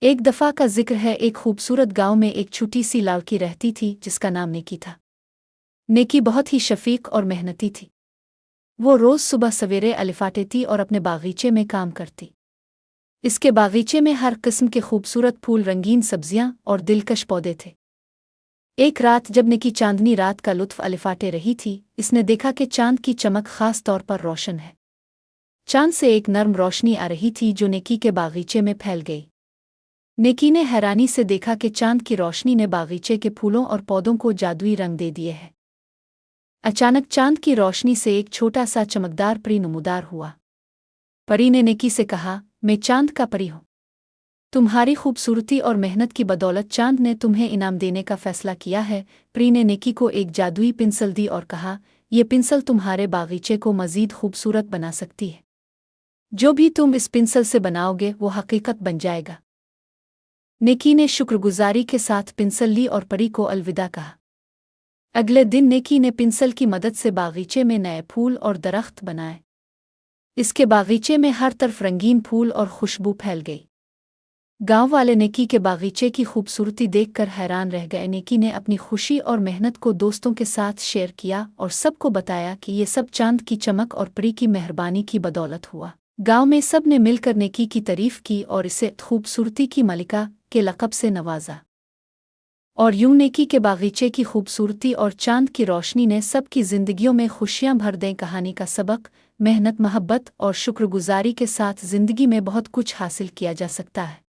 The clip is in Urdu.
ایک دفعہ کا ذکر ہے، ایک خوبصورت گاؤں میں ایک چھوٹی سی لڑکی رہتی تھی جس کا نام نیکی تھا۔ نیکی بہت ہی شفیق اور محنتی تھی۔ وہ روز صبح سویرے الفاٹے تھی اور اپنے باغیچے میں کام کرتی۔ اس کے باغیچے میں ہر قسم کے خوبصورت پھول، رنگین سبزیاں اور دلکش پودے تھے۔ ایک رات جب نیکی چاندنی رات کا لطف الفاٹے رہی تھی، اس نے دیکھا کہ چاند کی چمک خاص طور پر روشن ہے۔ چاند سے ایک نرم روشنی آ رہی تھی جو نیکی کے باغیچے میں پھیل گئی۔ نیکی نے حیرانی سے دیکھا کہ چاند کی روشنی نے باغیچے کے پھولوں اور پودوں کو جادوئی رنگ دے دیے ہے۔ اچانک چاند کی روشنی سے ایک چھوٹا سا چمکدار پری نمودار ہوا۔ پری نے نیکی سے کہا، میں چاند کا پری ہوں۔ تمہاری خوبصورتی اور محنت کی بدولت چاند نے تمہیں انعام دینے کا فیصلہ کیا ہے۔ پری نے نیکی کو ایک جادوئی پنسل دی اور کہا، یہ پنسل تمہارے باغیچے کو مزید خوبصورت بنا سکتی ہے۔ جو بھی تم اس پنسل سے بناؤ گے وہ حقیقت بن جائے گا۔ نیکی نے شکر گزاری کے ساتھ پنسل لی اور پری کو الوداع کہا۔ اگلے دن نیکی نے پنسل کی مدد سے باغیچے میں نئے پھول اور درخت بنائے۔ اس کے باغیچے میں ہر طرف رنگین پھول اور خوشبو پھیل گئی۔ گاؤں والے نیکی کے باغیچے کی خوبصورتی دیکھ کر حیران رہ گئے۔ نیکی نے اپنی خوشی اور محنت کو دوستوں کے ساتھ شیئر کیا اور سب کو بتایا کہ یہ سب چاند کی چمک اور پری کی مہربانی کی بدولت ہوا۔ گاؤں میں سب نے مل کر نیکی کی تعریف کی اور اسے خوبصورتی کی ملکہ کے لقب سے نوازا۔ اور یوں نیکی کے باغیچے کی خوبصورتی اور چاند کی روشنی نے سب کی زندگیوں میں خوشیاں بھر دیں۔ کہانی کا سبق: محنت، محبت اور شکر گزاری کے ساتھ زندگی میں بہت کچھ حاصل کیا جا سکتا ہے۔